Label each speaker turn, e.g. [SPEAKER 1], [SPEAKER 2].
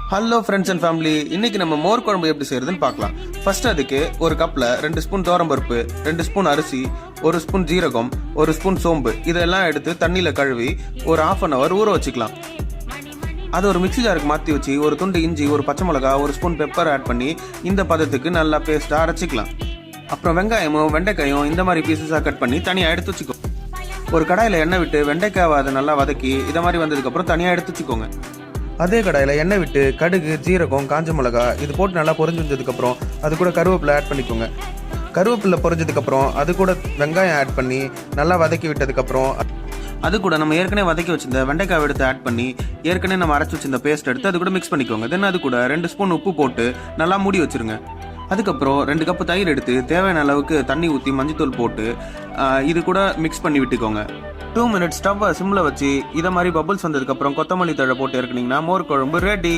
[SPEAKER 1] Hello friends and family, இன்னைக்கு நம்ம மோர் குழம்பு எப்படி செய்யறதுன்னு பார்க்கலாம். ஃபர்ஸ்ட் அதுக்கு ஒரு கப்ல 2 ஸ்பூன் பருப்பு, 2 ஸ்பூன் அரிசி, 1 ஸ்பூன் ஜீரகம், 1 ஸ்பூன் சோம்பு இதெல்லாம் எடுத்து தண்ணியில கழுவி ஒரு 1/2 hour ஊற வச்சுக்கலாம். அது ஒரு மிக்ஸி ஜாருக்கு மாற்றி வச்சு ஒரு துண்டு இஞ்சி, ஒரு பச்சை மிளகா, 1 ஸ்பூன் பெப்பர் ஆட் பண்ணி இந்த பதத்துக்கு நல்லா பேஸ்ட்டாக அரைச்சிக்கலாம். அப்புறம் வெங்காயமும் வெண்டைக்காயும் இந்த மாதிரி பீசஸாக கட் பண்ணி தனியாக எடுத்து வச்சுக்கோ. ஒரு கடாயில் எண்ணெய் விட்டு வெண்டைக்காவை அதை நல்லா வதக்கி இதை மாதிரி வந்ததுக்கப்புறம் தனியாக எடுத்து வச்சுக்கோங்க. அதே கடாயில் எண்ணெய் விட்டு கடுகு, ஜீரகம், காஞ்ச மிளகா இது போட்டு நல்லா பொரிஞ்சு வந்ததுக்கப்புறம் அது கூட கருவேப்பிலை ஆட் பண்ணிக்கோங்க. கருவேப்பிலை பொரிஞ்சதுக்கப்புறம் அது கூட வெங்காயம் ஆட் பண்ணி நல்லா வதக்கி விட்டதுக்கப்புறம் அது கூட நம்ம ஏற்கனவே வதக்கி வச்சிருந்த வெண்டைக்காய் எடுத்து ஆட் பண்ணி ஏற்கனவே நம்ம அரைச்சி வச்சிருந்த பேஸ்ட் எடுத்து அது கூட மிக்ஸ் பண்ணிக்கோங்க. தென் அது கூட 2 ஸ்பூன் உப்பு போட்டு நல்லா மூடி வச்சிருங்க. அதுக்கப்புறம் 2 கப்பு தயிர் எடுத்து தேவையான அளவுக்கு தண்ணி ஊற்றி மஞ்சத்தூள் போட்டு இது கூட மிக்ஸ் பண்ணி விட்டுக்கோங்க. 2 minutes ஸ்டவ்வை சிம்ல வச்சு இதை மாதிரி பபுள்ஸ் வந்ததுக்கப்புறம் கொத்தமல்லி தழை போட்டு இறக்குனீங்கன்னா மோர் குழம்பு ரெடி.